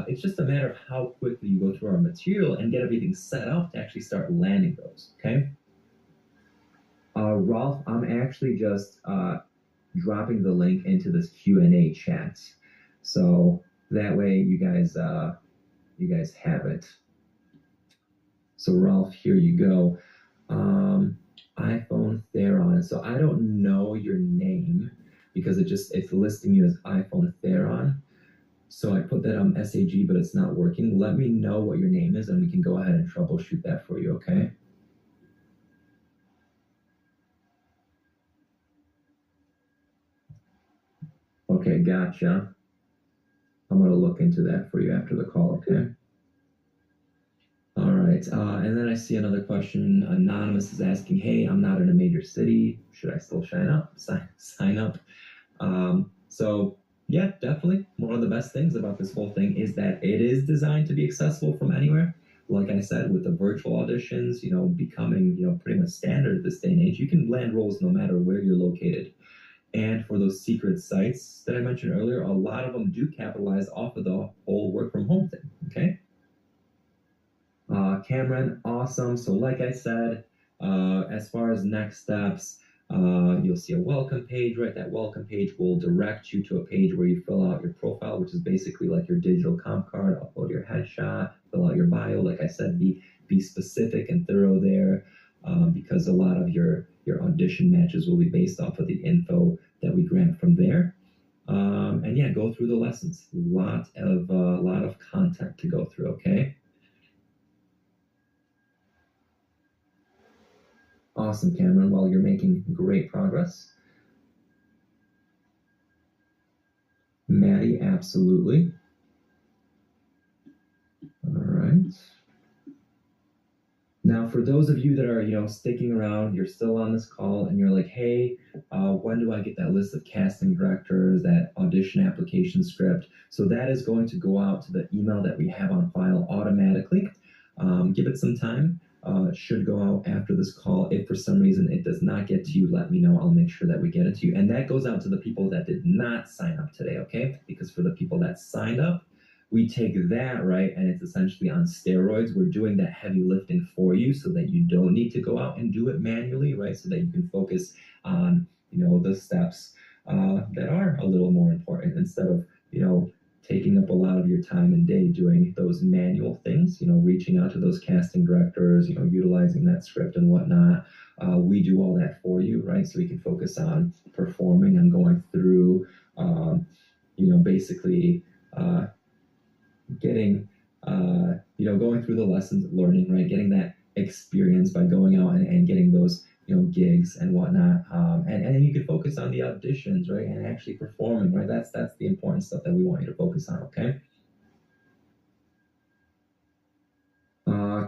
It's just a matter of how quickly you go through our material and get everything set up to actually start landing those, okay? Rolf, I'm actually just dropping the link into this Q&A chat. So that way you guys have it. So Rolf, here you go. iPhone Theron. So I don't know your name because it's listing you as iPhone Theron. So I put that on SAG, but it's not working. Let me know what your name is and we can go ahead and troubleshoot that for you, okay? Okay, gotcha. I'm going to look into that for you after the call, okay? All right. And then I see another question. Anonymous is asking, hey, I'm not in a major city. Should I still sign up? So yeah, definitely. One of the best things about this whole thing is that it is designed to be accessible from anywhere. Like I said, with the virtual auditions, becoming, pretty much standard at this day and age, you can land roles no matter where you're located. And for those secret sites that I mentioned earlier, a lot of them do capitalize off of the whole work from home thing. Okay. Cameron, awesome. So like I said, as far as next steps, you'll see a welcome page, right? That welcome page will direct you to a page where you fill out your profile, which is basically like your digital comp card, upload your headshot, fill out your bio. Like I said, be specific and thorough there, because a lot of your audition matches will be based off of the info that we grant from there. And yeah, go through the lessons. Lot of content to go through, okay? Awesome, Cameron. Well, you're making great progress. Maddie, absolutely. All right. Now, for those of you that are, sticking around, you're still on this call, and you're like, hey, when do I get that list of casting directors, that audition application script? So that is going to go out to the email that we have on file automatically. Give it some time. It should go out after this call. If for some reason it does not get to you, let me know. I'll make sure that we get it to you. And that goes out to the people that did not sign up today, okay? Because for the people that signed up, we take that, right, and it's essentially on steroids. We're doing that heavy lifting for you so that you don't need to go out and do it manually, right, so that you can focus on, the steps that are a little more important instead of, taking up a lot of your time and day doing those manual things, reaching out to those casting directors, utilizing that script and whatnot. We do all that for you, right, so we can focus on performing and going through, basically getting, going through the lessons of learning, right? Getting that experience by going out and getting those, gigs and whatnot. And then you can focus on the auditions, right? And actually performing, right? That's the important stuff that we want you to focus on, okay?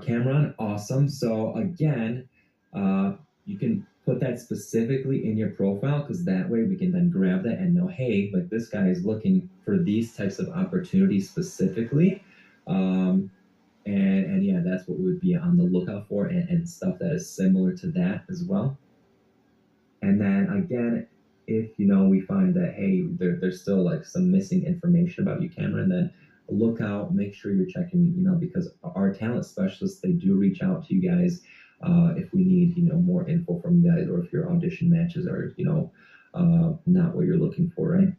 Cameron, awesome. So again, you can put that specifically in your profile because that way we can then grab that and know, hey, like this guy is looking for these types of opportunities specifically. And yeah, that's what we would be on the lookout for and stuff that is similar to that as well. And then again, if we find that hey, there's still like some missing information about you, Cameron, then look out, make sure you're checking your email, because our talent specialists, they do reach out to you guys if we need, more info from you guys, or if your audition matches are, not what you're looking for, right?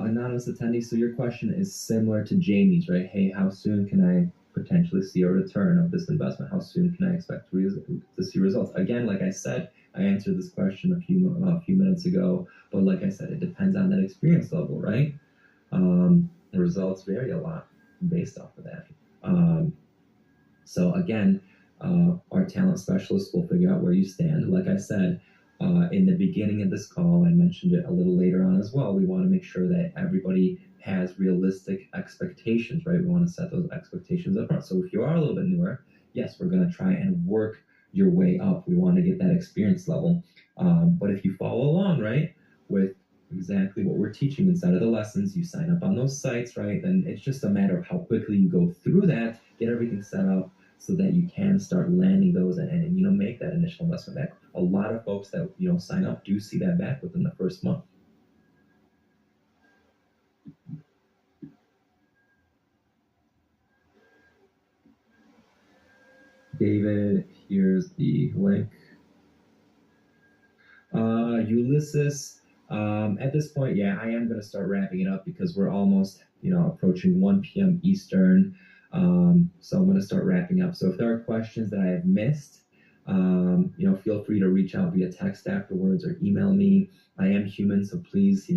Anonymous attendee, so your question is similar to Jamie's, right? Hey, how soon can I potentially see a return of this investment? How soon can I expect to see results? Again, like I said, I answered this question a few minutes ago, but like I said, it depends on that experience level, right? Results vary a lot based off of that. So again, our talent specialists will figure out where you stand. Like I said, in the beginning of this call, I mentioned it a little later on as well. We want to make sure that everybody has realistic expectations, right? We want to set those expectations up front. So if you are a little bit newer, yes, we're going to try and work your way up. We want to get that experience level. But if you follow along, right, with exactly what we're teaching inside of the lessons, you sign up on those sites, right? Then it's just a matter of how quickly you go through that, get everything set up, so that you can start landing those and make that initial investment back. A lot of folks that sign up do see that back within the first month. David, here's the link. Ulysses, at this point, yeah, I am going to start wrapping it up because we're almost, approaching 1 p.m. Eastern. So I'm going to start wrapping up. So if there are questions that I have missed, feel free to reach out via text afterwards or email me. I am human, so please,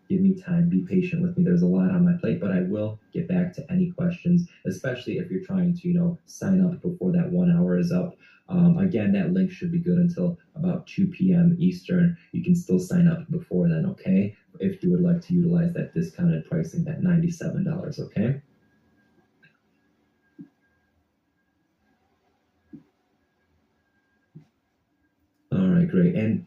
give me time, be patient with me. There's a lot on my plate, but I will get back to any questions, especially if you're trying to, sign up before that 1 hour is up. Again, that link should be good until about 2 p.m. Eastern. You can still sign up before then, okay? If you would like to utilize that discounted pricing, that $97, okay? All right, great. And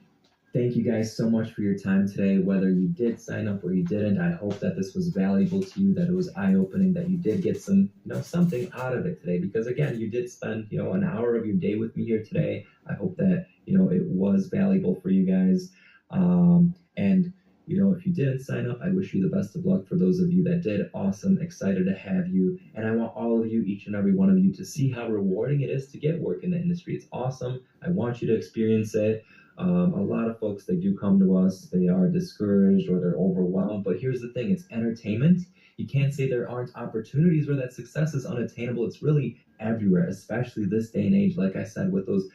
thank you guys so much for your time today. Whether you did sign up or you didn't, I hope that this was valuable to you, that it was eye-opening, that you did get some, something out of it today. Because again, you did spend, an hour of your day with me here today. I hope that, it was valuable for you guys. And if you didn't sign up, I wish you the best of luck. For those of you that did, awesome, excited to have you. And I want all of you, each and every one of you, to see how rewarding it is to get work in the industry. It's awesome. I want you to experience it. A lot of folks, they do come to us, they are discouraged or they're overwhelmed. But here's the thing, it's entertainment. You can't say there aren't opportunities where that success is unattainable. It's really everywhere, especially this day and age. Like I said, with those,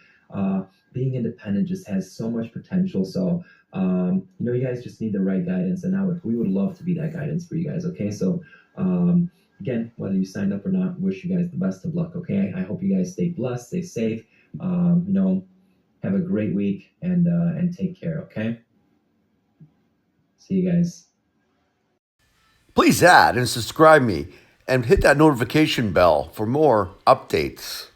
being independent just has so much potential. So, you guys just need the right guidance. And now we would love to be that guidance for you guys, okay? So, again, whether you signed up or not, wish you guys the best of luck, okay? I hope you guys stay blessed, stay safe. Have a great week and take care, okay? See you guys. Please add and subscribe me and hit that notification bell for more updates.